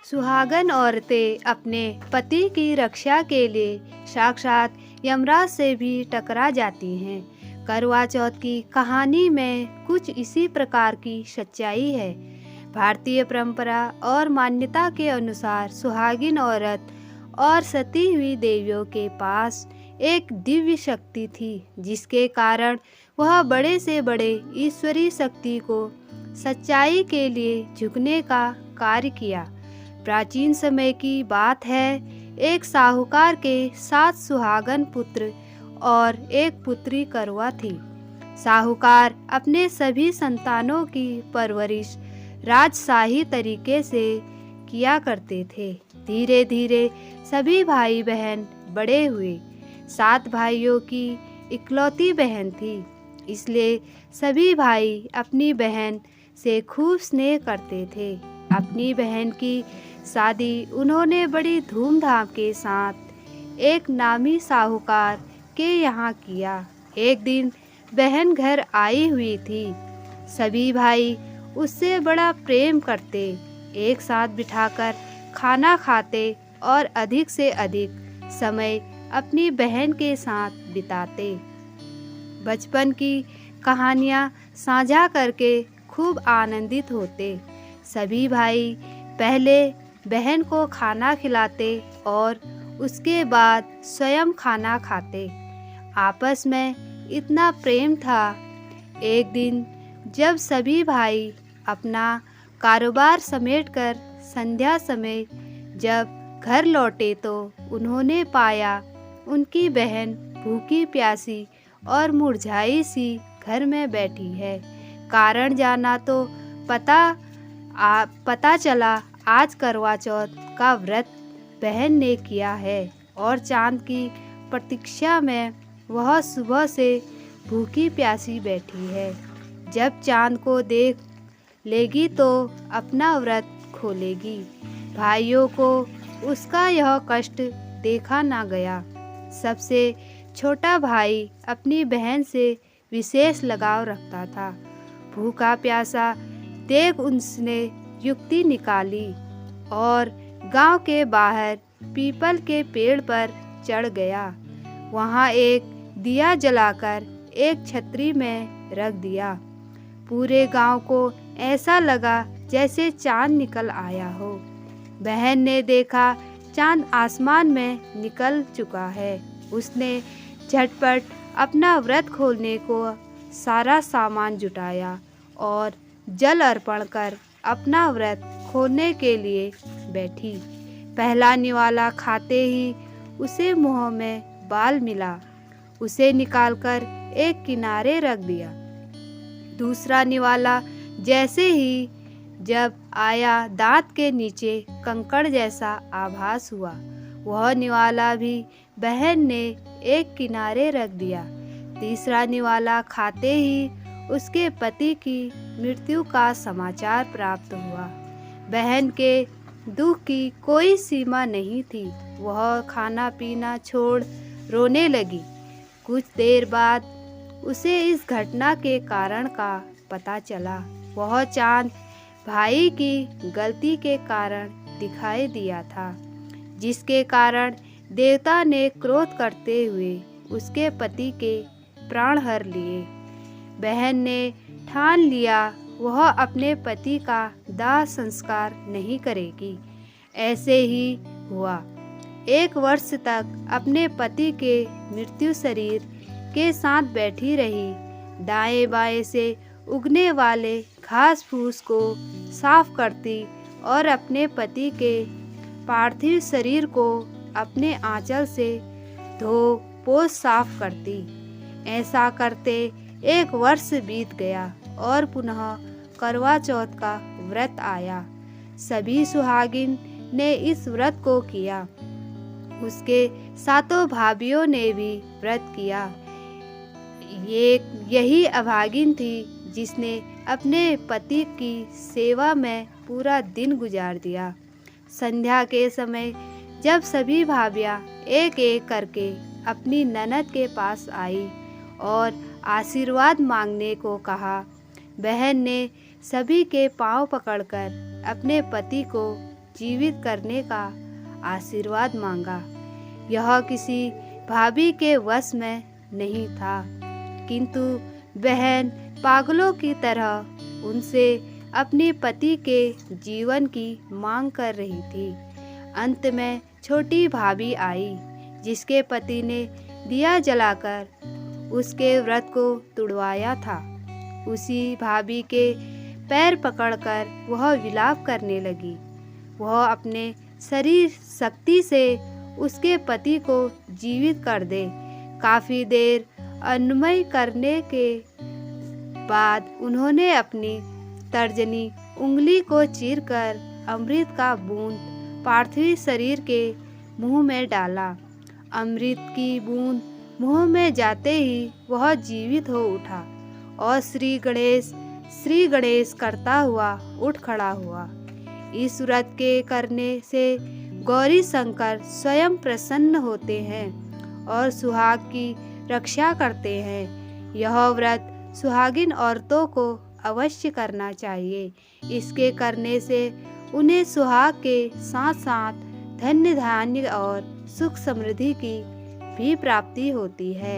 सुहागन औरतें अपने पति की रक्षा के लिए साक्षात यमराज से भी टकरा जाती हैं। करवा चौथ की कहानी में कुछ इसी प्रकार की सच्चाई है। भारतीय परंपरा और मान्यता के अनुसार सुहागिन औरत और सती हुई देवियों के पास एक दिव्य शक्ति थी, जिसके कारण वह बड़े से बड़े ईश्वरीय शक्ति को सच्चाई के लिए झुकने का कार्य किया। प्राचीन समय की बात है। एक साहूकार के 7 सुहागन पुत्र और एक पुत्री करवा थी। साहूकार अपने सभी संतानों की परवरिश राजशाही तरीके से किया करते थे। धीरे धीरे सभी भाई बहन बड़े हुए। 7 भाइयों की इकलौती बहन थी, इसलिए सभी भाई अपनी बहन से खूब स्नेह करते थे। अपनी बहन की शादी उन्होंने बड़ी धूमधाम के साथ एक नामी साहूकार के यहाँ किया। एक दिन बहन घर आई हुई थी। सभी भाई उससे बड़ा प्रेम करते, एक साथ बिठाकर खाना खाते और अधिक से अधिक समय अपनी बहन के साथ बिताते। बचपन की कहानियाँ साझा करके खूब आनंदित होते। सभी भाई पहले बहन को खाना खिलाते और उसके बाद स्वयं खाना खाते। आपस में इतना प्रेम था। एक दिन जब सभी भाई अपना कारोबार समेटकर संध्या समय जब घर लौटे तो उन्होंने पाया उनकी बहन भूखी प्यासी और मुरझाई सी घर में बैठी है। कारण जाना तो पता चला आज करवा चौथ का व्रत बहन ने किया है और चांद की प्रतीक्षा में वह सुबह से भूखी प्यासी बैठी है। जब चांद को देख लेगी तो अपना व्रत खोलेगी। भाइयों को उसका यह कष्ट देखा ना गया। सबसे छोटा भाई अपनी बहन से विशेष लगाव रखता था। भूखा प्यासा देख उसने युक्ति निकाली और गांव के बाहर पीपल के पेड़ पर चढ़ गया। वहां एक दिया जलाकर एक छतरी में रख दिया। पूरे गांव को ऐसा लगा जैसे चांद निकल आया हो। बहन ने देखा चांद आसमान में निकल चुका है। उसने झटपट अपना व्रत खोलने को सारा सामान जुटाया और जल अर्पण कर अपना व्रत खोलने के लिए बैठी। पहला निवाला खाते ही उसे मुंह में बाल मिला। उसे निकालकर एक किनारे रख दिया। दूसरा निवाला जैसे ही जब आया दांत के नीचे कंकड़ जैसा आभास हुआ। वह निवाला भी बहन ने एक किनारे रख दिया। तीसरा निवाला खाते ही उसके पति की मृत्यु का समाचार प्राप्त हुआ। बहन के दुख की कोई सीमा नहीं थी। वह खाना पीना छोड़ रोने लगी। कुछ देर बाद उसे इस घटना के कारण का पता चला। वह चांद भाई की गलती के कारण दिखाई दिया था, जिसके कारण देवता ने क्रोध करते हुए उसके पति के प्राण हर लिए। बहन ने ठान लिया वह अपने पति का दाह संस्कार नहीं करेगी। ऐसे ही हुआ। 1 वर्ष तक अपने पति के मृत्यु शरीर के साथ बैठी रही। दाएं बाएं से उगने वाले घास फूस को साफ करती और अपने पति के पार्थिव शरीर को अपने आंचल से धो पोंछ साफ करती। ऐसा करते 1 वर्ष बीत गया और पुनः करवा चौथ का व्रत आया। सभी सुहागिन ने इस व्रत को किया। उसके 7 भाभियों ने भी व्रत किया। यही अभागिन थी जिसने अपने पति की सेवा में पूरा दिन गुजार दिया। संध्या के समय जब सभी भाभियाँ एक एक करके अपनी ननद के पास आई और आशीर्वाद मांगने को कहा, बहन ने सभी के पांव पकड़कर अपने पति को जीवित करने का आशीर्वाद मांगा। यह किसी भाभी के वश में नहीं था, किंतु बहन पागलों की तरह उनसे अपने पति के जीवन की मांग कर रही थी। अंत में छोटी भाभी आई, जिसके पति ने दिया जलाकर उसके व्रत को तुड़वाया था। उसी भाभी के पैर पकड़कर वह विलाप करने लगी। वह अपने शरीर शक्ति से उसके पति को जीवित कर दे। काफ़ी देर अनुनय करने के बाद उन्होंने अपनी तर्जनी उंगली को चीरकर अमृत का बूंद पार्थिव शरीर के मुंह में डाला। अमृत की बूंद मुंह में जाते ही वह जीवित हो उठा और श्री गणेश करता हुआ उठ खड़ा हुआ। इस व्रत के करने से गौरी शंकर स्वयं प्रसन्न होते हैं और सुहाग की रक्षा करते हैं। यह व्रत सुहागिन औरतों को अवश्य करना चाहिए। इसके करने से उन्हें सुहाग के साथ साथ धन्य धान्य और सुख समृद्धि की भी प्राप्ति होती है।